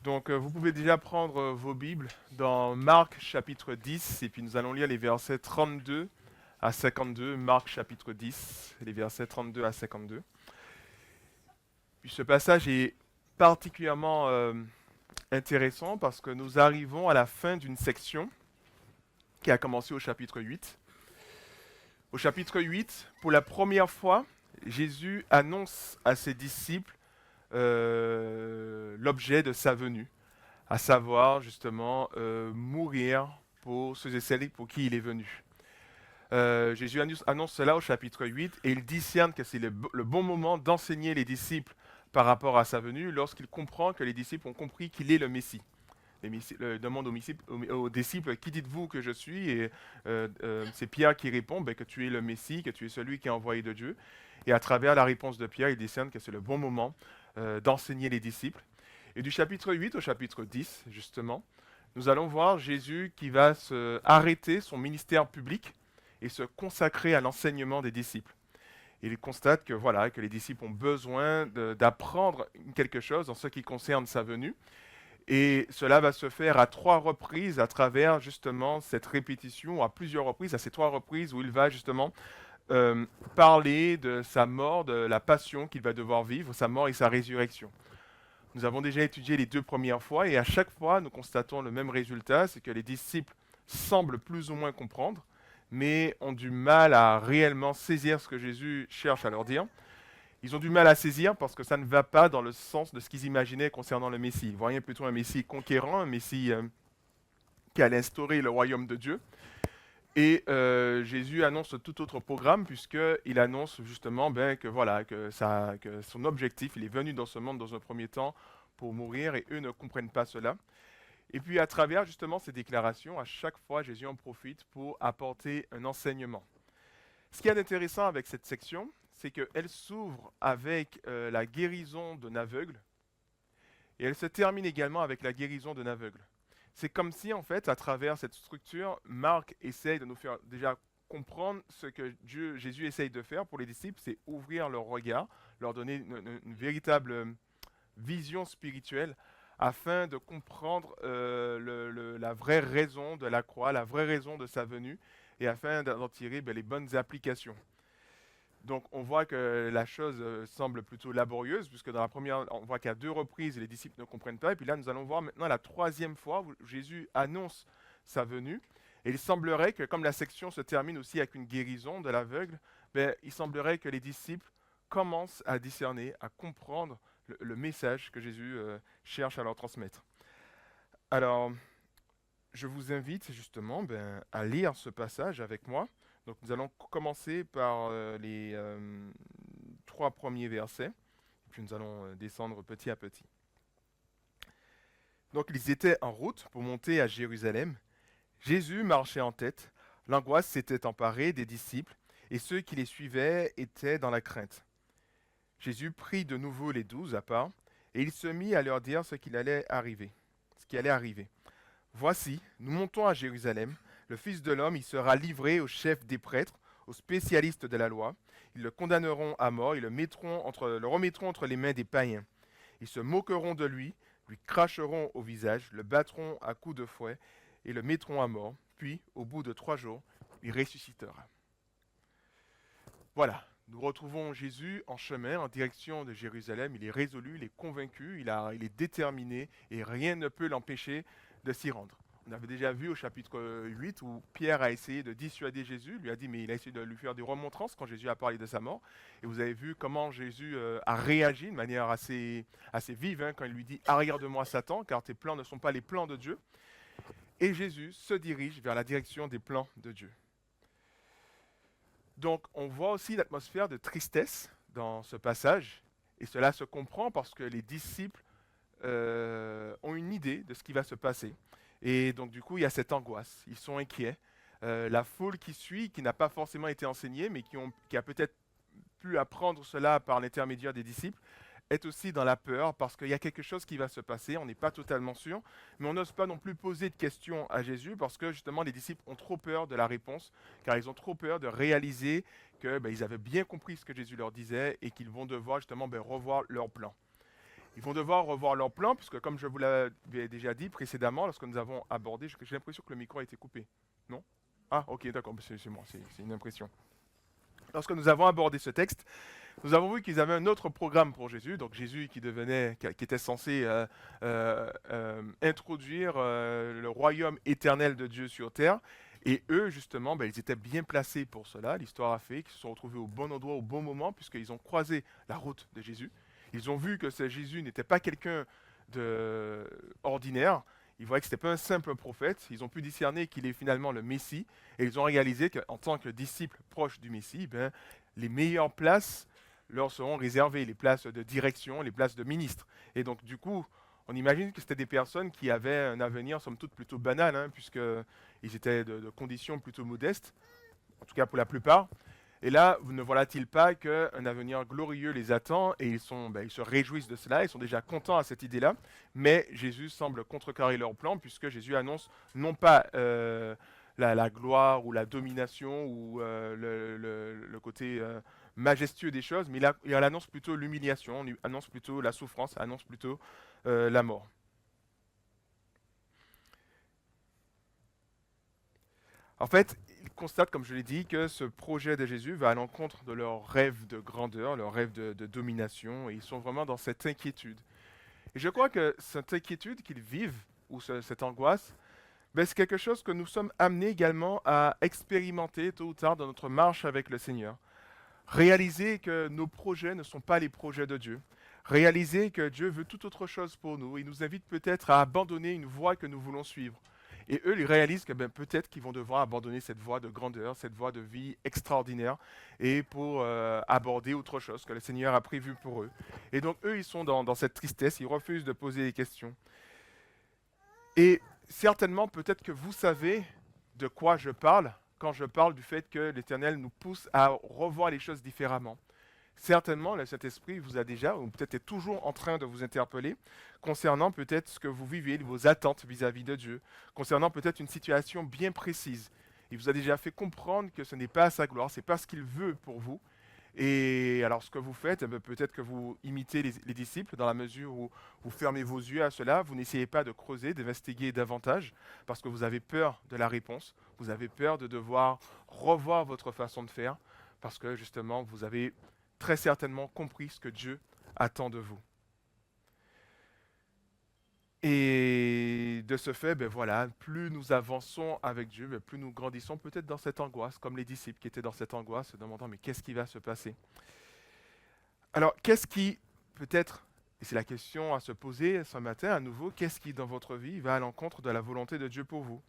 Donc, vous pouvez déjà prendre vos Bibles dans Marc chapitre 10, et puis nous allons lire les versets 32 à 52. Marc chapitre 10, les versets 32 à 52. Puis ce passage est particulièrement intéressant parce que nous arrivons à la fin d'une section qui a commencé au chapitre 8. Au chapitre 8, pour la première fois, Jésus annonce à ses disciples l'objet de sa venue, à savoir justement mourir pour ceux et celles pour qui il est venu. Jésus annonce cela au chapitre 8 et il discerne que c'est le bon moment d'enseigner les disciples par rapport à sa venue lorsqu'il comprend que les disciples ont compris qu'il est le Messie. Demande aux disciples, qui dites-vous que je suis? Et c'est Pierre qui répond que tu es le Messie, que tu es celui qui est envoyé de Dieu. Et à travers la réponse de Pierre, il discerne que c'est le bon moment d'enseigner les disciples. Et du chapitre 8 au chapitre 10, justement, nous allons voir Jésus qui va arrêter son ministère public et se consacrer à l'enseignement des disciples. Et il constate que, voilà, que les disciples ont besoin d'apprendre quelque chose en ce qui concerne sa venue. Et cela va se faire à 3 reprises à travers justement cette répétition, à plusieurs reprises, à ces 3 reprises où il va justement parler de sa mort, de la passion qu'il va devoir vivre, sa mort et sa résurrection. Nous avons déjà étudié les 2 premières fois et à chaque fois nous constatons le même résultat, c'est que les disciples semblent plus ou moins comprendre, mais ont du mal à réellement saisir ce que Jésus cherche à leur dire. Ils ont du mal à saisir parce que ça ne va pas dans le sens de ce qu'ils imaginaient concernant le Messie. Ils voyaient plutôt un Messie conquérant, un Messie qui allait instaurer le royaume de Dieu. Et Jésus annonce tout autre programme puisqu'il annonce justement que, voilà, que son objectif, il est venu dans ce monde dans un premier temps pour mourir et eux ne comprennent pas cela. Et puis à travers justement ces déclarations, à chaque fois Jésus en profite pour apporter un enseignement. Ce qui est intéressant avec cette section, c'est qu'elle s'ouvre avec la guérison d'un aveugle et elle se termine également avec la guérison d'un aveugle. C'est comme si, en fait, à travers cette structure, Marc essaye de nous faire déjà comprendre ce que Jésus essaye de faire pour les disciples, c'est ouvrir leur regard, leur donner une véritable vision spirituelle afin de comprendre la vraie raison de la croix, la vraie raison de sa venue et afin d'en tirer les bonnes applications. Donc on voit que la chose semble plutôt laborieuse, puisque dans la première, on voit qu'à 2 reprises, les disciples ne comprennent pas. Et puis là, nous allons voir maintenant la 3e fois où Jésus annonce sa venue. Et il semblerait que, comme la section se termine aussi avec une guérison de l'aveugle, il semblerait que les disciples commencent à discerner, à comprendre le message que Jésus cherche à leur transmettre. Alors, je vous invite justement à lire ce passage avec moi. Donc nous allons commencer par les 3 premiers versets, et puis nous allons descendre petit à petit. Donc ils étaient en route pour monter à Jérusalem. Jésus marchait en tête, l'angoisse s'était emparée des disciples, et ceux qui les suivaient étaient dans la crainte. Jésus prit de nouveau les 12 à part, et il se mit à leur dire ce qui allait arriver. Voici, nous montons à Jérusalem. Le Fils de l'homme y sera livré aux chefs des prêtres, aux spécialistes de la loi. Ils le condamneront à mort et le remettront entre les mains des païens. Ils se moqueront de lui cracheront au visage, le battront à coups de fouet et le mettront à mort. Puis, au bout de 3 jours, il ressuscitera. Voilà, nous retrouvons Jésus en chemin, en direction de Jérusalem. Il est résolu, il est convaincu, il est déterminé et rien ne peut l'empêcher de s'y rendre. On avait déjà vu au chapitre 8 où Pierre a essayé de dissuader Jésus, lui a dit, mais il a essayé de lui faire des remontrances quand Jésus a parlé de sa mort. Et vous avez vu comment Jésus a réagi de manière assez vive quand il lui dit, arrière de moi Satan, car tes plans ne sont pas les plans de Dieu. Et Jésus se dirige vers la direction des plans de Dieu. Donc on voit aussi l'atmosphère de tristesse dans ce passage, et cela se comprend parce que les disciples ont une idée de ce qui va se passer. Et donc du coup, il y a cette angoisse, ils sont inquiets. La foule qui suit, qui n'a pas forcément été enseignée, mais qui a peut-être pu apprendre cela par l'intermédiaire des disciples, est aussi dans la peur parce qu'il y a quelque chose qui va se passer, on n'est pas totalement sûr, mais on n'ose pas non plus poser de questions à Jésus parce que justement les disciples ont trop peur de la réponse, car ils ont trop peur de réaliser que ils avaient bien compris ce que Jésus leur disait et qu'ils vont devoir justement revoir leur plan. Ils vont devoir revoir leur plan, puisque comme je vous l'avais déjà dit précédemment, lorsque nous avons abordé, j'ai l'impression que le micro a été coupé. Non? Ah, ok, d'accord, c'est moi, c'est une impression. Lorsque nous avons abordé ce texte, nous avons vu qu'ils avaient un autre programme pour Jésus, donc Jésus qui était censé introduire le royaume éternel de Dieu sur terre, et eux, justement, ben, ils étaient bien placés pour cela. L'histoire a fait qu'ils se sont retrouvés au bon endroit, au bon moment, puisqu'ils ont croisé la route de Jésus. Ils ont vu que ce Jésus n'était pas quelqu'un de ordinaire. Ils voyaient que ce n'était pas un simple prophète. Ils ont pu discerner qu'il est finalement le Messie. Et ils ont réalisé qu'en tant que disciples proches du Messie, ben, les meilleures places leur seront réservées, les places de direction, les places de ministre. Et donc, du coup, on imagine que c'était des personnes qui avaient un avenir, somme toute, plutôt banal, hein, puisqu'ils étaient de conditions plutôt modestes, en tout cas pour la plupart. Et là, ne voilà-t-il pas qu'un avenir glorieux les attend et ils se réjouissent de cela, ils sont déjà contents à cette idée-là, mais Jésus semble contrecarrer leur plan puisque Jésus annonce non pas la gloire ou la domination ou le côté majestueux des choses, mais il annonce plutôt l'humiliation, il annonce plutôt la souffrance, annonce plutôt la mort. En fait, ils constatent, comme je l'ai dit, que ce projet de Jésus va à l'encontre de leur rêve de grandeur, leur rêve de domination, et ils sont vraiment dans cette inquiétude. Et je crois que cette inquiétude qu'ils vivent, ou cette angoisse, ben, c'est quelque chose que nous sommes amenés également à expérimenter tôt ou tard dans notre marche avec le Seigneur. Réaliser que nos projets ne sont pas les projets de Dieu. Réaliser que Dieu veut tout autre chose pour nous. Il nous invite peut-être à abandonner une voie que nous voulons suivre. Et eux, ils réalisent que ben, peut-être qu'ils vont devoir abandonner cette voie de grandeur, cette voie de vie extraordinaire, et pour aborder autre chose que le Seigneur a prévu pour eux. Et donc eux, ils sont dans cette tristesse, ils refusent de poser des questions. Et certainement, peut-être que vous savez de quoi je parle quand je parle du fait que l'Éternel nous pousse à revoir les choses différemment. Certainement, le Saint-Esprit vous a déjà, ou peut-être est toujours en train de vous interpeller, concernant peut-être ce que vous vivez, vos attentes vis-à-vis de Dieu, concernant peut-être une situation bien précise. Il vous a déjà fait comprendre que ce n'est pas sa gloire, ce n'est pas ce qu'il veut pour vous. Et alors ce que vous faites, eh bien, peut-être que vous imitez les disciples dans la mesure où vous fermez vos yeux à cela, vous n'essayez pas de creuser, d'investiguer davantage, parce que vous avez peur de la réponse, vous avez peur de devoir revoir votre façon de faire, parce que justement vous avez très certainement compris ce que Dieu attend de vous. Et de ce fait, ben voilà, plus nous avançons avec Dieu, ben plus nous grandissons peut-être dans cette angoisse, comme les disciples qui étaient dans cette angoisse, se demandant mais qu'est-ce qui va se passer? Alors, qu'est-ce qui, peut-être, et c'est la question à se poser ce matin à nouveau, qu'est-ce qui dans votre vie va à l'encontre de la volonté de Dieu pour vous?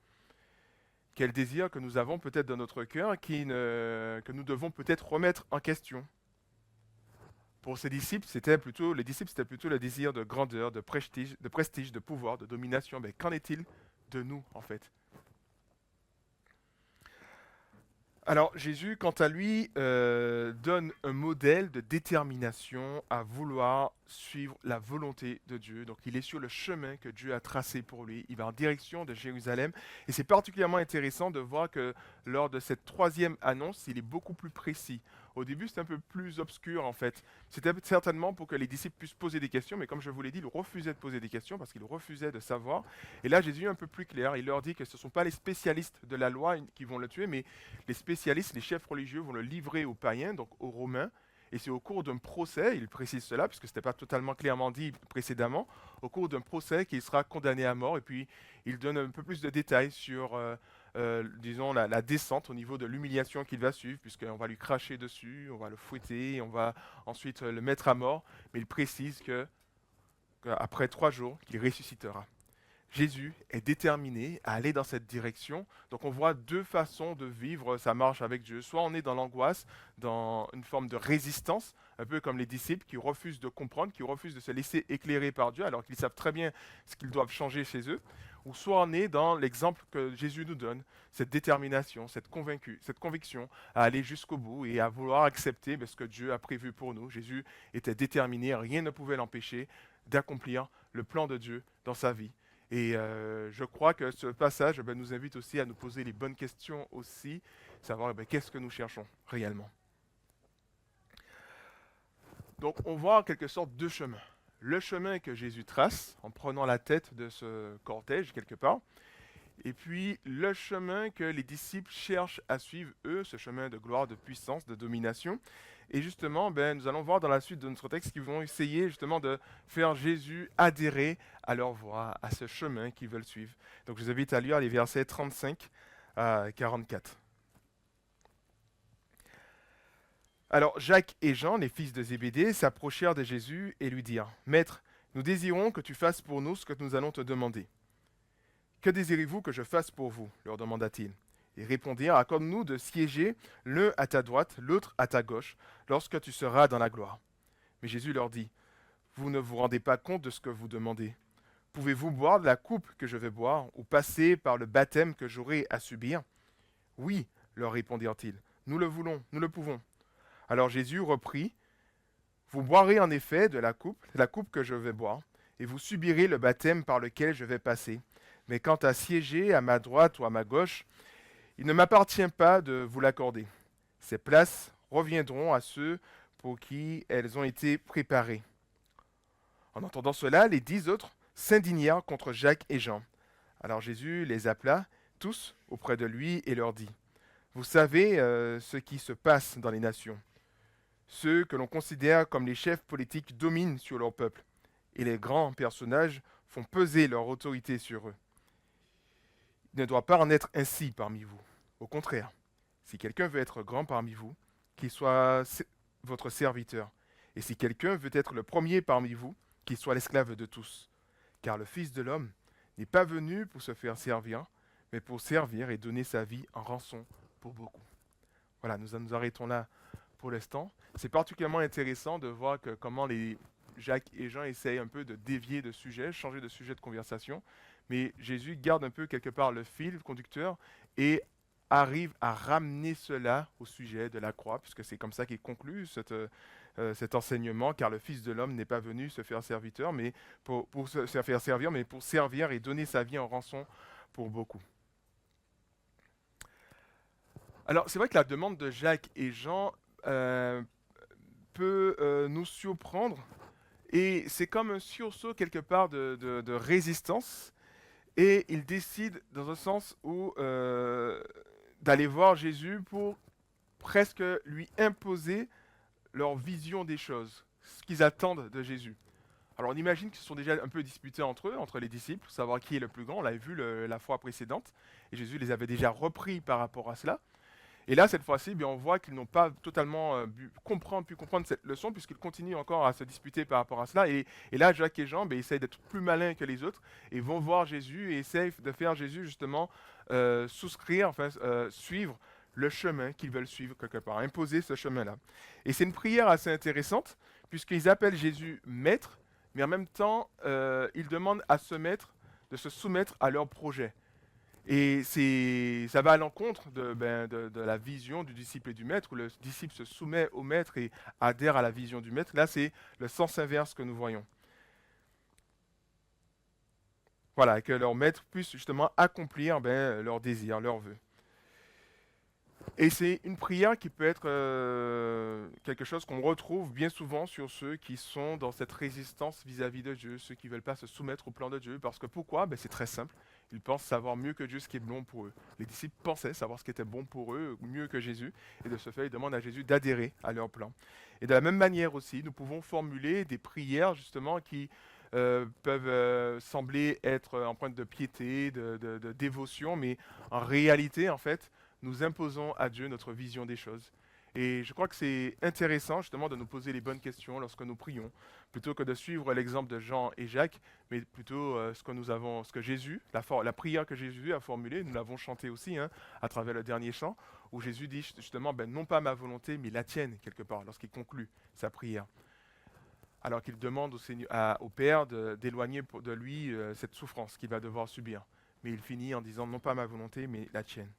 Quel désir que nous avons peut-être dans notre cœur que nous devons peut-être remettre en question? Pour ces disciples, c'était plutôt le désir de grandeur, de prestige, de pouvoir, de domination. Mais qu'en est-il de nous, en fait? Alors Jésus, quant à lui, donne un modèle de détermination à vouloir suivre la volonté de Dieu. Donc il est sur le chemin que Dieu a tracé pour lui. Il va en direction de Jérusalem. Et c'est particulièrement intéressant de voir que lors de cette troisième annonce, il est beaucoup plus précis. Au début, c'était un peu plus obscur en fait. C'était certainement pour que les disciples puissent poser des questions, mais comme je vous l'ai dit, ils refusaient de poser des questions parce qu'ils refusaient de savoir. Et là, Jésus est un peu plus clair. Il leur dit que ce ne sont pas les spécialistes de la loi qui vont le tuer, mais les spécialistes, les chefs religieux vont le livrer aux païens, donc aux Romains, et c'est au cours d'un procès, il précise cela, puisque ce n'était pas totalement clairement dit précédemment, au cours d'un procès qu'il sera condamné à mort, et puis il donne un peu plus de détails sur, disons, la descente au niveau de l'humiliation qu'il va suivre, puisqu'on va lui cracher dessus, on va le fouetter, on va ensuite le mettre à mort, mais il précise qu'après 3 jours, qu'il ressuscitera. Jésus est déterminé à aller dans cette direction. Donc on voit deux façons de vivre sa marche avec Dieu. Soit on est dans l'angoisse, dans une forme de résistance, un peu comme les disciples qui refusent de comprendre, qui refusent de se laisser éclairer par Dieu alors qu'ils savent très bien ce qu'ils doivent changer chez eux. Ou soit on est dans l'exemple que Jésus nous donne, cette détermination, cette conviction à aller jusqu'au bout et à vouloir accepter ce que Dieu a prévu pour nous. Jésus était déterminé, rien ne pouvait l'empêcher d'accomplir le plan de Dieu dans sa vie. Et je crois que ce passage nous invite aussi à nous poser les bonnes questions aussi, savoir qu'est-ce que nous cherchons réellement. Donc on voit en quelque sorte deux chemins. le chemin que Jésus trace en prenant la tête de ce cortège quelque part, et puis le chemin que les disciples cherchent à suivre, eux, ce chemin de gloire, de puissance, de domination. Et justement, nous allons voir dans la suite de notre texte qu'ils vont essayer justement de faire Jésus adhérer à leur voie, à ce chemin qu'ils veulent suivre. Donc je vous invite à lire les versets 35 à 44. Alors Jacques et Jean, les fils de Zébédée, s'approchèrent de Jésus et lui dirent, Maître, nous désirons que tu fasses pour nous ce que nous allons te demander. Que désirez-vous que je fasse pour vous leur demanda-t-il. Ils répondirent, accorde-nous de siéger l'un à ta droite, l'autre à ta gauche, lorsque tu seras dans la gloire. Mais Jésus leur dit, vous ne vous rendez pas compte de ce que vous demandez. Pouvez-vous boire de la coupe que je vais boire, ou passer par le baptême que j'aurai à subir? Oui, leur répondirent-ils, nous le voulons, nous le pouvons. Alors Jésus reprit, vous boirez en effet de la coupe que je vais boire, et vous subirez le baptême par lequel je vais passer. Mais quant à siéger à ma droite ou à ma gauche, il ne m'appartient pas de vous l'accorder. Ces places reviendront à ceux pour qui elles ont été préparées. En entendant cela, les 10 autres s'indignèrent contre Jacques et Jean. Alors Jésus les appela tous auprès de lui et leur dit, vous savez ce qui se passe dans les nations. Ceux que l'on considère comme les chefs politiques dominent sur leur peuple, et les grands personnages font peser leur autorité sur eux. Il ne doit pas en être ainsi parmi vous. Au contraire, si quelqu'un veut être grand parmi vous, qu'il soit votre serviteur. Et si quelqu'un veut être le premier parmi vous, qu'il soit l'esclave de tous. Car le Fils de l'homme n'est pas venu pour se faire servir, mais pour servir et donner sa vie en rançon pour beaucoup. Voilà, nous nous arrêtons là pour l'instant. C'est particulièrement intéressant de voir comment les Jacques et Jean essayent un peu de dévier de sujet, changer de sujet de conversation. Mais Jésus garde un peu quelque part le fil conducteur et arrive à ramener cela au sujet de la croix, puisque c'est comme ça qu'il conclut cet enseignement, car le Fils de l'homme n'est pas venu se faire serviteur, mais pour se faire servir, mais pour servir et donner sa vie en rançon pour beaucoup. Alors, c'est vrai que la demande de Jacques et Jean peut nous surprendre, et c'est comme un sursaut quelque part de résistance, et ils décident dans un sens où d'aller voir Jésus pour presque lui imposer leur vision des choses, ce qu'ils attendent de Jésus. Alors on imagine qu'ils se sont déjà un peu disputés entre eux, entre les disciples, pour savoir qui est le plus grand. On l'avait vu la fois précédente, et Jésus les avait déjà repris par rapport à cela. Et là, cette fois-ci, on voit qu'ils n'ont pas totalement pu comprendre cette leçon, puisqu'ils continuent encore à se disputer par rapport à cela. Et là, Jacques et Jean essayent d'être plus malins que les autres, et vont voir Jésus, et essayent de faire Jésus, justement, suivre le chemin qu'ils veulent suivre quelque part, imposer ce chemin-là. Et c'est une prière assez intéressante, puisqu'ils appellent Jésus maître, mais en même temps, ils demandent à ce maître de se soumettre à leur projet. Et ça va à l'encontre de la vision du disciple et du maître, où le disciple se soumet au maître et adhère à la vision du maître. Là, c'est le sens inverse que nous voyons. Voilà, que leur maître puisse justement accomplir leurs désirs, leurs vœux. Et c'est une prière qui peut être quelque chose qu'on retrouve bien souvent sur ceux qui sont dans cette résistance vis-à-vis de Dieu, ceux qui ne veulent pas se soumettre au plan de Dieu. Parce que pourquoi? C'est très simple. Ils pensent savoir mieux que Dieu ce qui est bon pour eux. Les disciples pensaient savoir ce qui était bon pour eux, mieux que Jésus. Et de ce fait, ils demandent à Jésus d'adhérer à leur plan. Et de la même manière aussi, nous pouvons formuler des prières justement qui peuvent sembler être empreintes de piété, de dévotion, mais en réalité, en fait, nous imposons à Dieu notre vision des choses. Et je crois que c'est intéressant justement de nous poser les bonnes questions lorsque nous prions, plutôt que de suivre l'exemple de Jean et Jacques, mais plutôt ce que Jésus, la prière que Jésus a formulée, nous l'avons chantée aussi à travers le dernier chant, où Jésus dit justement, non pas ma volonté, mais la tienne, quelque part, lorsqu'il conclut sa prière. Alors qu'il demande au Père d'éloigner de lui cette souffrance qu'il va devoir subir. Mais il finit en disant, non pas ma volonté, mais la tienne.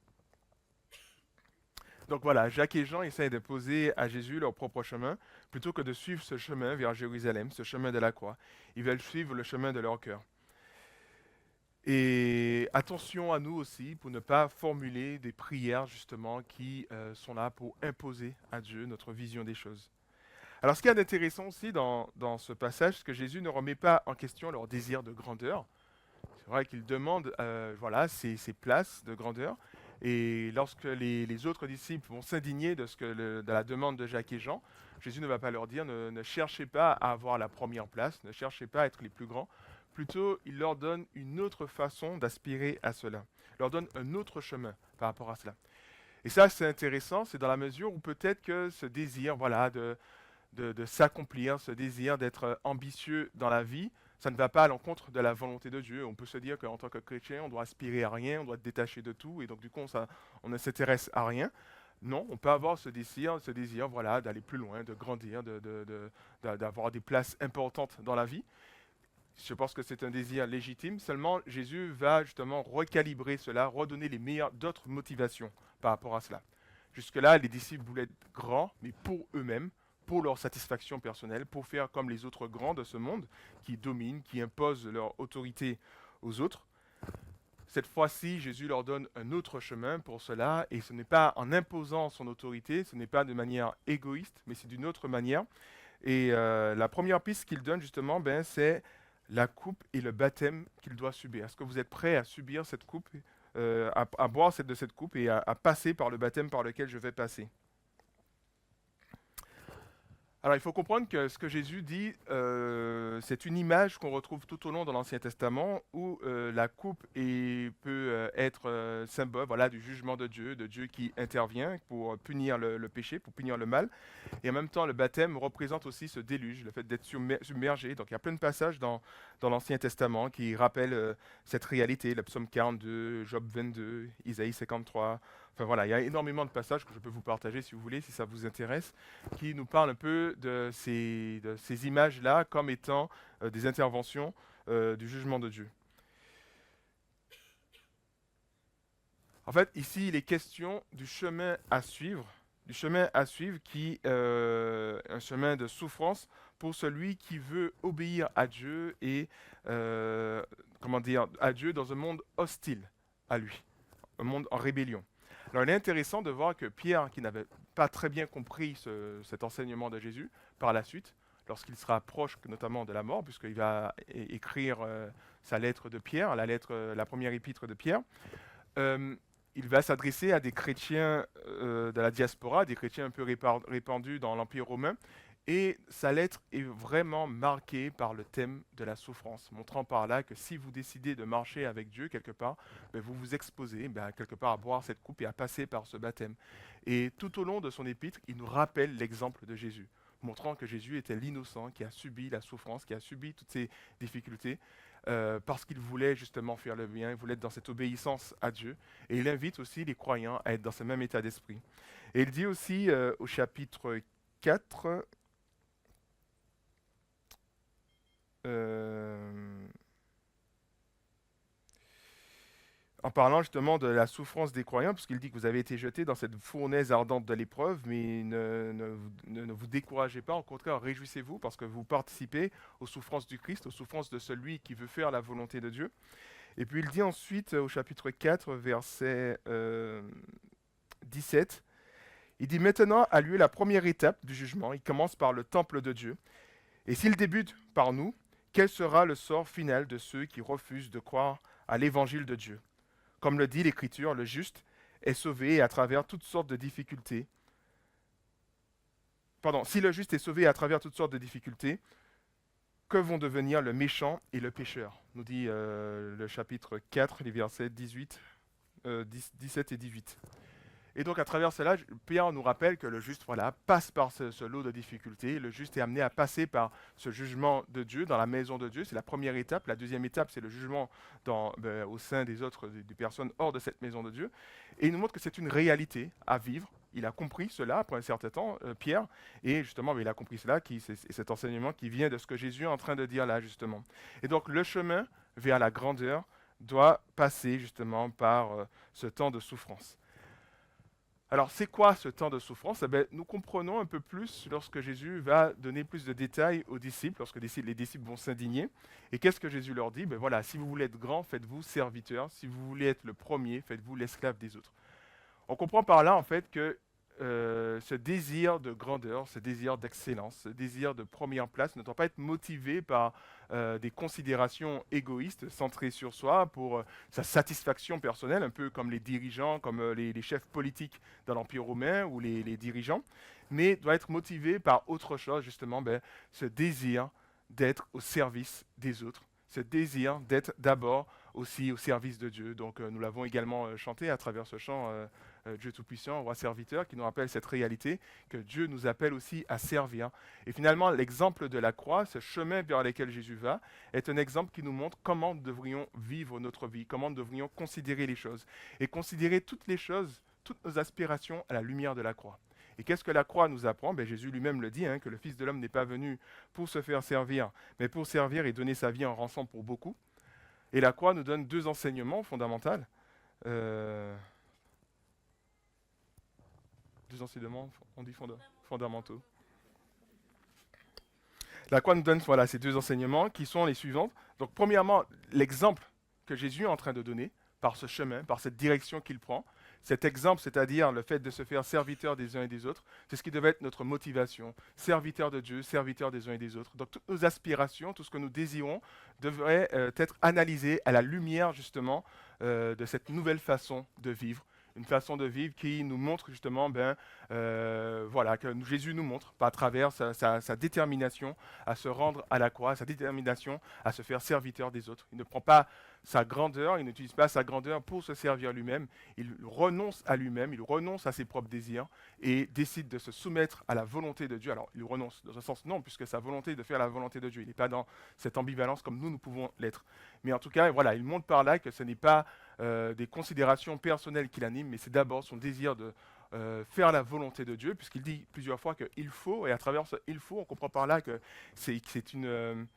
Donc voilà, Jacques et Jean essayent de poser à Jésus leur propre chemin, plutôt que de suivre ce chemin vers Jérusalem, ce chemin de la croix. Ils veulent suivre le chemin de leur cœur. Et attention à nous aussi pour ne pas formuler des prières justement qui sont là pour imposer à Dieu notre vision des choses. Alors, ce qu'il y a d'intéressant aussi dans ce passage, c'est que Jésus ne remet pas en question leur désir de grandeur. C'est vrai qu'il demande voilà, ces places de grandeur. Et lorsque les autres disciples vont s'indigner de la demande de Jacques et Jean, Jésus ne va pas leur dire ne cherchez pas à avoir la première place, ne cherchez pas à être les plus grands. Plutôt, il leur donne une autre façon d'aspirer à cela. Il leur donne un autre chemin par rapport à cela. Et ça, c'est intéressant, c'est dans la mesure où peut-être que ce désir, voilà, de s'accomplir, ce désir d'être ambitieux dans la vie, ça ne va pas à l'encontre de la volonté de Dieu. On peut se dire qu'en tant que chrétien, on doit aspirer à rien, on doit être détaché de tout, et donc du coup, on ne s'intéresse à rien. Non, on peut avoir ce désir voilà, d'aller plus loin, de grandir, d'avoir des places importantes dans la vie. Je pense que c'est un désir légitime. Seulement, Jésus va justement recalibrer cela, redonner les meilleures d'autres motivations par rapport à cela. Jusque-là, les disciples voulaient être grands, mais pour eux-mêmes, pour leur satisfaction personnelle, pour faire comme les autres grands de ce monde, qui dominent, qui imposent leur autorité aux autres. Cette fois-ci, Jésus leur donne un autre chemin pour cela, et ce n'est pas en imposant son autorité, ce n'est pas de manière égoïste, mais c'est d'une autre manière. Et la première piste qu'il donne justement, c'est la coupe et le baptême qu'il doit subir. Est-ce que vous êtes prêt à subir cette coupe, à boire de cette coupe et à passer par le baptême par lequel je vais passer? Alors il faut comprendre que ce que Jésus dit, c'est une image qu'on retrouve tout au long de l'Ancien Testament où la coupe peut être symbole voilà, du jugement de Dieu qui intervient pour punir le péché, pour punir le mal. Et en même temps, le baptême représente aussi ce déluge, le fait d'être submergé. Donc il y a plein de passages dans l'Ancien Testament qui rappellent cette réalité, le psaume 42, Job 22, Isaïe 53. Enfin voilà, il y a énormément de passages que je peux vous partager si vous voulez, si ça vous intéresse, qui nous parlent un peu de ces images-là comme étant des interventions du jugement de Dieu. En fait, ici, il est question du chemin à suivre qui un chemin de souffrance pour celui qui veut obéir à Dieu et comment dire à Dieu dans un monde hostile à lui, un monde en rébellion. Alors, il est intéressant de voir que Pierre, qui n'avait pas très bien compris cet enseignement de Jésus, par la suite, lorsqu'il sera proche notamment de la mort, puisqu'il va écrire sa lettre de Pierre, la première épître de Pierre, euh, il va s'adresser à des chrétiens de la diaspora, des chrétiens un peu répandus dans l'Empire romain, et sa lettre est vraiment marquée par le thème de la souffrance, montrant par là que si vous décidez de marcher avec Dieu quelque part, vous vous exposez quelque part à boire cette coupe et à passer par ce baptême. Et tout au long de son épître, il nous rappelle l'exemple de Jésus, montrant que Jésus était l'innocent qui a subi la souffrance, qui a subi toutes ces difficultés, parce qu'il voulait justement faire le bien, il voulait être dans cette obéissance à Dieu. Et il invite aussi les croyants à être dans ce même état d'esprit. Et il dit aussi au chapitre 4, en parlant justement de la souffrance des croyants, puisqu'il dit que vous avez été jetés dans cette fournaise ardente de l'épreuve, mais ne vous découragez pas, au contraire, réjouissez-vous, parce que vous participez aux souffrances du Christ, aux souffrances de celui qui veut faire la volonté de Dieu. Et puis il dit ensuite au chapitre 4, verset 17, il dit maintenant a lieu la première étape du jugement, il commence par le temple de Dieu. Et s'il débute par nous, quel sera le sort final de ceux qui refusent de croire à l'évangile de Dieu? Comme le dit l'Écriture, le juste est sauvé à travers toutes sortes de difficultés. Pardon, si le juste est sauvé à travers toutes sortes de difficultés, que vont devenir le méchant et le pécheur? Nous dit le chapitre 4, les versets 17 et 18. Et donc à travers cela, Pierre nous rappelle que le juste passe par ce lot de difficultés. Le juste est amené à passer par ce jugement de Dieu dans la maison de Dieu. C'est la première étape. La deuxième étape, c'est le jugement au sein des autres des personnes hors de cette maison de Dieu. Et il nous montre que c'est une réalité à vivre. Il a compris cela après un certain temps, Pierre. Et justement, il a compris cela, c'est cet enseignement qui vient de ce que Jésus est en train de dire là, justement. Et donc le chemin vers la grandeur doit passer justement par ce temps de souffrance. Alors, c'est quoi ce temps de souffrance? Nous comprenons un peu plus lorsque Jésus va donner plus de détails aux disciples, lorsque les disciples vont s'indigner. Et qu'est-ce que Jésus leur dit? Voilà, si vous voulez être grand, faites-vous serviteur. Si vous voulez être le premier, faites-vous l'esclave des autres. On comprend par là, en fait, que ce désir de grandeur, ce désir d'excellence, ce désir de première place ne doit pas être motivé par des considérations égoïstes, centrées sur soi, pour sa satisfaction personnelle, un peu comme les dirigeants, comme les chefs politiques dans l'Empire romain ou les dirigeants, mais doit être motivé par autre chose, justement, ce désir d'être au service des autres, ce désir d'être d'abord aussi au service de Dieu. Donc nous l'avons également chanté à travers ce chant Dieu Tout-Puissant, Roi Serviteur, qui nous rappelle cette réalité que Dieu nous appelle aussi à servir. Et finalement, l'exemple de la croix, ce chemin vers lequel Jésus va, est un exemple qui nous montre comment nous devrions vivre notre vie, comment nous devrions considérer les choses. Et considérer toutes les choses, toutes nos aspirations à la lumière de la croix. Et qu'est-ce que la croix nous apprend? Jésus lui-même le dit, que le Fils de l'homme n'est pas venu pour se faire servir, mais pour servir et donner sa vie en rançon pour beaucoup. Et la croix nous donne deux enseignements fondamentaux. Euh, Deux enseignements, on dit fondamentaux. La croix nous donne ces deux enseignements qui sont les suivants. Donc premièrement, l'exemple que Jésus est en train de donner par ce chemin, par cette direction qu'il prend. Cet exemple, c'est-à-dire le fait de se faire serviteur des uns et des autres, c'est ce qui devait être notre motivation. Serviteur de Dieu, serviteur des uns et des autres. Donc toutes nos aspirations, tout ce que nous désirons, devrait être analysé à la lumière justement de cette nouvelle façon de vivre. Une façon de vivre qui nous montre justement, que Jésus nous montre, à travers sa détermination à se rendre à la croix, sa détermination à se faire serviteur des autres. Il ne prend pas sa grandeur, il n'utilise pas sa grandeur pour se servir lui-même, il renonce à lui-même, il renonce à ses propres désirs et décide de se soumettre à la volonté de Dieu. Alors, il renonce dans un sens non, puisque sa volonté est de faire la volonté de Dieu. Il n'est pas dans cette ambivalence comme nous pouvons l'être. Mais en tout cas, il montre par là que ce n'est pas des considérations personnelles qui l'animent, mais c'est d'abord son désir de faire la volonté de Dieu, puisqu'il dit plusieurs fois qu'il faut, et à travers ce il faut, on comprend par là que c'est une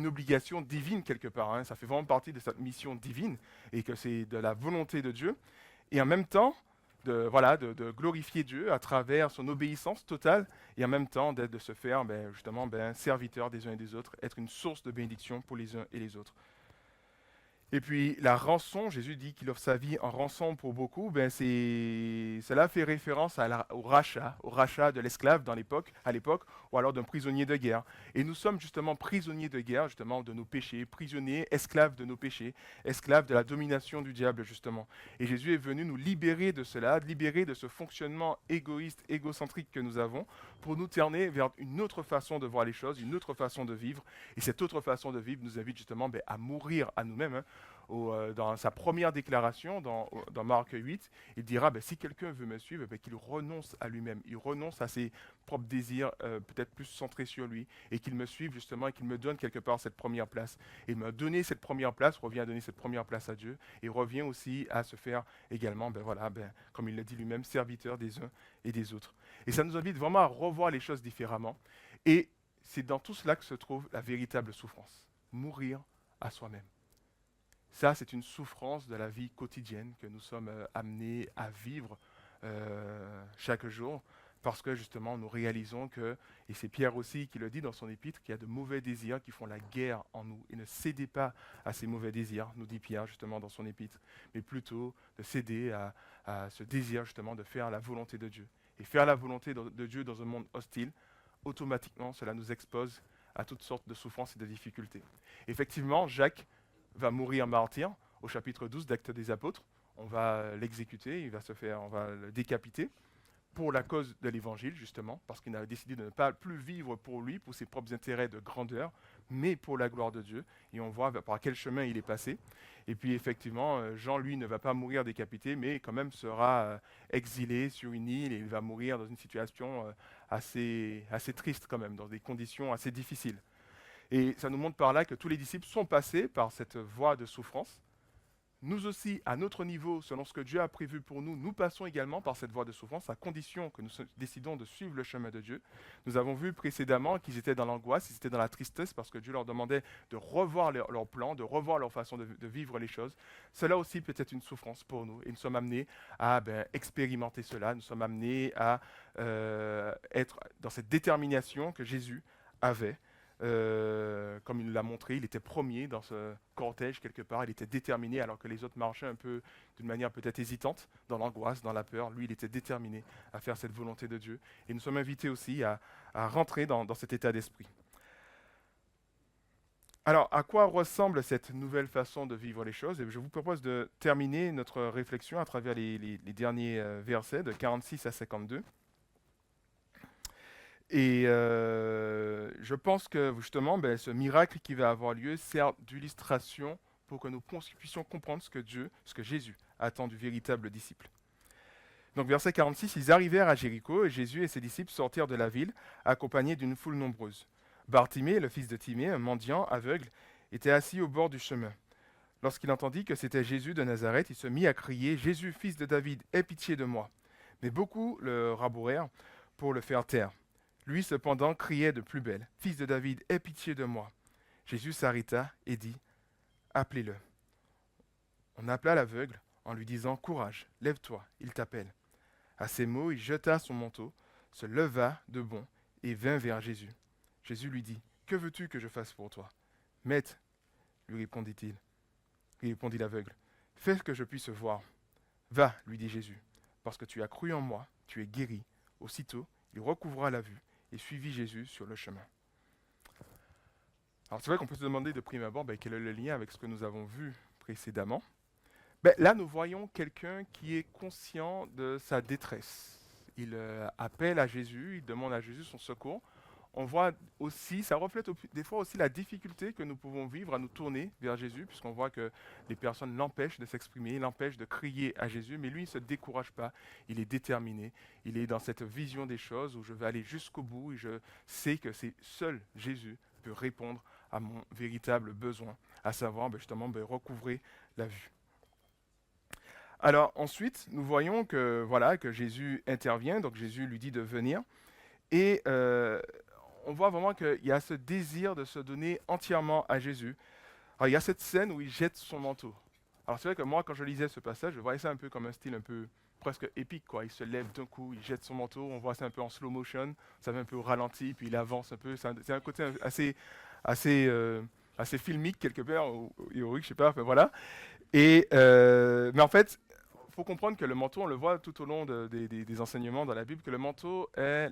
obligation divine quelque part. Ça fait vraiment partie de cette mission divine, et que c'est de la volonté de Dieu. Et en même temps, de glorifier Dieu à travers son obéissance totale, et en même temps de se faire justement serviteur des uns et des autres, être une source de bénédiction pour les uns et les autres. Et puis la rançon, Jésus dit qu'il offre sa vie en rançon pour beaucoup, cela fait référence au rachat de l'esclave à l'époque, ou alors d'un prisonnier de guerre. Et nous sommes justement prisonniers de guerre, justement de nos péchés, prisonniers, esclaves de nos péchés, esclaves de la domination du diable, justement. Et Jésus est venu nous libérer de cela, libérer de ce fonctionnement égoïste, égocentrique que nous avons, pour nous tourner vers une autre façon de voir les choses, une autre façon de vivre. Et cette autre façon de vivre nous invite justement à mourir à nous-mêmes. Dans sa première déclaration, dans Marc 8, il dira, si quelqu'un veut me suivre, qu'il renonce à lui-même, il renonce à ses propres désirs, peut-être plus centrés sur lui, et qu'il me suive justement, et qu'il me donne quelque part cette première place. Et me donner cette première place revient à donner cette première place à Dieu, et revient aussi à se faire également, comme il le dit lui-même, serviteur des uns et des autres. Et ça nous invite vraiment à revoir les choses différemment, et c'est dans tout cela que se trouve la véritable souffrance, mourir à soi-même. Ça, c'est une souffrance de la vie quotidienne que nous sommes amenés à vivre chaque jour, parce que justement, nous réalisons que, et c'est Pierre aussi qui le dit dans son épître, qu'il y a de mauvais désirs qui font la guerre en nous. Et ne cédez pas à ces mauvais désirs, nous dit Pierre justement dans son épître, mais plutôt de céder à ce désir justement de faire la volonté de Dieu. Et faire la volonté de Dieu dans un monde hostile, automatiquement, cela nous expose à toutes sortes de souffrances et de difficultés. Effectivement, Jacques va mourir martyr au chapitre 12 d'Actes des Apôtres. On va l'exécuter, on va le décapiter pour la cause de l'évangile, justement, parce qu'il a décidé de ne pas plus vivre pour lui, pour ses propres intérêts de grandeur, mais pour la gloire de Dieu. Et on voit par quel chemin il est passé. Et puis effectivement, Jean, lui, ne va pas mourir décapité, mais quand même sera exilé sur une île, et il va mourir dans une situation assez triste quand même, dans des conditions assez difficiles. Et ça nous montre par là que tous les disciples sont passés par cette voie de souffrance. Nous aussi, à notre niveau, selon ce que Dieu a prévu pour nous, nous passons également par cette voie de souffrance, à condition que nous décidons de suivre le chemin de Dieu. Nous avons vu précédemment qu'ils étaient dans l'angoisse, ils étaient dans la tristesse, parce que Dieu leur demandait de revoir leur plan, de revoir leur façon de vivre les choses. Cela aussi peut être une souffrance pour nous, et nous sommes amenés à expérimenter cela, nous sommes amenés à être dans cette détermination que Jésus avait, comme il l'a montré, il était premier dans ce cortège quelque part, il était déterminé alors que les autres marchaient un peu d'une manière peut-être hésitante, dans l'angoisse, dans la peur. Lui, il était déterminé à faire cette volonté de Dieu. Et nous sommes invités aussi à rentrer dans cet état d'esprit. Alors, à quoi ressemble cette nouvelle façon de vivre les choses? Et je vous propose de terminer notre réflexion à travers les derniers versets de 46 à 52. Et je pense que justement, ce miracle qui va avoir lieu sert d'illustration pour que nous puissions comprendre ce que Jésus attend du véritable disciple. Donc verset 46, ils arrivèrent à Jéricho et Jésus et ses disciples sortirent de la ville, accompagnés d'une foule nombreuse. Bartimée, le fils de Timée, un mendiant aveugle, était assis au bord du chemin. Lorsqu'il entendit que c'était Jésus de Nazareth, il se mit à crier, Jésus, fils de David, aie pitié de moi. Mais beaucoup le rabourèrent pour le faire taire. Lui cependant criait de plus belle, Fils de David, aie pitié de moi. Jésus s'arrêta et dit, appelez-le. On appela l'aveugle en lui disant, courage, lève-toi, il t'appelle. À ces mots, il jeta son manteau, se leva de bond et vint vers Jésus. Jésus lui dit, que veux-tu que je fasse pour toi? Maître, lui répondit-il, lui répondit l'aveugle, fais que je puisse voir. Va, lui dit Jésus, parce que tu as cru en moi, tu es guéri. Aussitôt, il recouvra la vue et suivit Jésus sur le chemin. Alors c'est vrai qu'on peut se demander de prime abord quel est le lien avec ce que nous avons vu précédemment. Là, nous voyons quelqu'un qui est conscient de sa détresse. Il appelle à Jésus, il demande à Jésus son secours. On voit aussi, ça reflète des fois aussi la difficulté que nous pouvons vivre à nous tourner vers Jésus, puisqu'on voit que les personnes l'empêchent de s'exprimer, l'empêchent de crier à Jésus, mais lui, il ne se décourage pas, il est déterminé, il est dans cette vision des choses où je vais aller jusqu'au bout et je sais que c'est seul Jésus qui peut répondre à mon véritable besoin, à savoir justement recouvrer la vue. Alors ensuite, nous voyons que, voilà, que Jésus intervient, donc Jésus lui dit de venir, et on voit vraiment qu'il y a ce désir de se donner entièrement à Jésus. Alors il y a cette scène où il jette son manteau. Alors c'est vrai que moi, quand je lisais ce passage, je voyais ça un peu comme un style un peu presque épique, quoi. Il se lève d'un coup, il jette son manteau, on voit ça un peu en slow motion, ça va un peu au ralenti, puis il avance un peu. C'est un côté assez filmique quelque part, ou héroïque, je sais pas, enfin, voilà. Mais en fait, il faut comprendre que le manteau, on le voit tout au long des enseignements dans la Bible, que le manteau est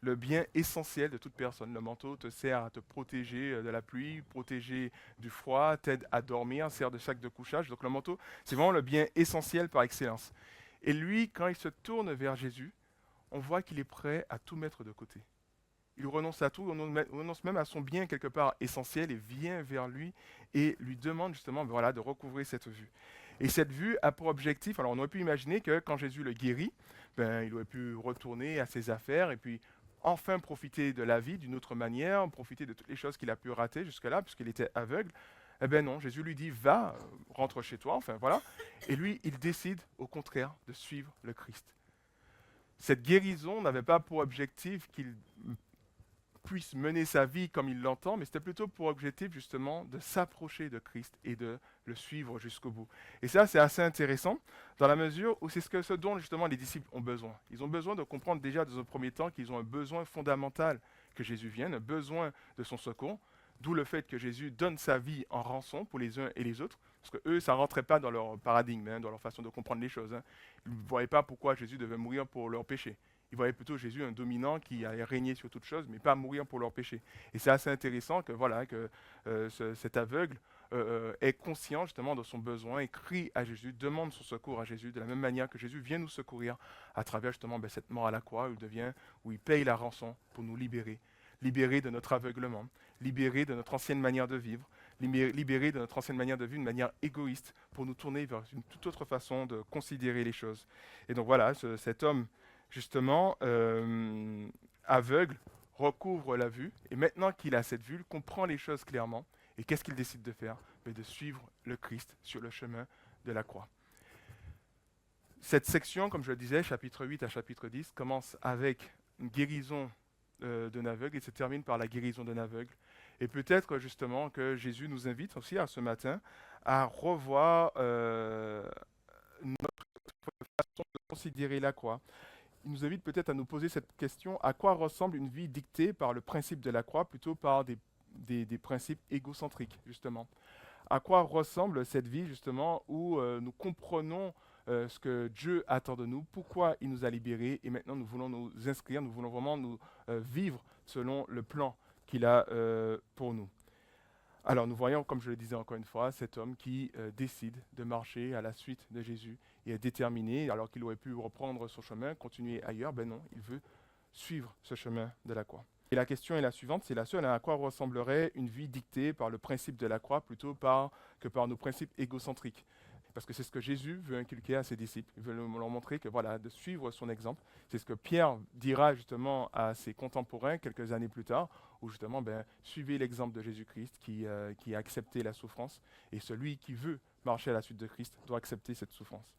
le bien essentiel de toute personne. Le manteau te sert à te protéger de la pluie, protéger du froid, t'aide à dormir, sert de sac de couchage. Donc le manteau, c'est vraiment le bien essentiel par excellence. Et lui, quand il se tourne vers Jésus, on voit qu'il est prêt à tout mettre de côté. Il renonce à tout, renonce même à son bien quelque part essentiel et vient vers lui et lui demande justement de recouvrir cette vue. Et cette vue a pour objectif, alors on aurait pu imaginer que quand Jésus le guérit, il aurait pu retourner à ses affaires et puis enfin profiter de la vie d'une autre manière, profiter de toutes les choses qu'il a pu rater jusque-là puisqu'il était aveugle. Eh bien non, Jésus lui dit, va, rentre chez toi, enfin voilà. Et lui, il décide au contraire de suivre le Christ. Cette guérison n'avait pas pour objectif qu'il puisse mener sa vie comme il l'entend, mais c'était plutôt pour objectif justement de s'approcher de Christ et de le suivre jusqu'au bout. Et ça, c'est assez intéressant dans la mesure où c'est ce dont justement les disciples ont besoin. Ils ont besoin de comprendre déjà dans un premier temps qu'ils ont un besoin fondamental que Jésus vienne, un besoin de son secours, d'où le fait que Jésus donne sa vie en rançon pour les uns et les autres, parce que eux, ça ne rentrait pas dans leur paradigme, dans leur façon de comprendre les choses. Ils ne voyaient pas pourquoi Jésus devait mourir pour leurs péchés. Ils voyaient plutôt Jésus un dominant qui allait régner sur toute chose, mais pas mourir pour leurs péchés. Et c'est assez intéressant que cet aveugle est conscient justement de son besoin et crie à Jésus, demande son secours à Jésus, de la même manière que Jésus vient nous secourir à travers justement cette mort à la croix où il paye la rançon pour nous libérer. Libérer de notre aveuglement, libérer de notre ancienne manière de vivre, libérer de notre ancienne manière de vivre, une manière égoïste, pour nous tourner vers une toute autre façon de considérer les choses. Et donc voilà, cet homme justement, aveugle, recouvre la vue, et maintenant qu'il a cette vue, il comprend les choses clairement, et qu'est-ce qu'il décide de faire? De suivre le Christ sur le chemin de la croix. Cette section, comme je le disais, chapitre 8 à chapitre 10, commence avec une guérison d'un aveugle et se termine par la guérison d'un aveugle. Et peut-être justement que Jésus nous invite aussi à ce matin à revoir notre façon de considérer la croix. il nous invite peut-être à nous poser cette question, à quoi ressemble une vie dictée par le principe de la croix plutôt par des principes égocentriques, justement. À quoi ressemble cette vie, justement, où nous comprenons ce que Dieu attend de nous, pourquoi il nous a libérés, et maintenant nous voulons nous inscrire, nous voulons vraiment nous vivre selon le plan qu'il a pour nous. Alors nous voyons, comme je le disais encore une fois, cet homme qui décide de marcher à la suite de Jésus et est déterminé, alors qu'il aurait pu reprendre son chemin, continuer ailleurs, ben non, il veut suivre ce chemin de la croix. Et la question est la suivante, c'est la seule, à quoi ressemblerait une vie dictée par le principe de la croix plutôt que par nos principes égocentriques. Parce que c'est ce que Jésus veut inculquer à ses disciples. Il veut leur montrer que voilà, de suivre son exemple. C'est ce que Pierre dira justement à ses contemporains quelques années plus tard, où justement, suivez l'exemple de Jésus-Christ qui a accepté la souffrance. Et celui qui veut marcher à la suite de Christ doit accepter cette souffrance.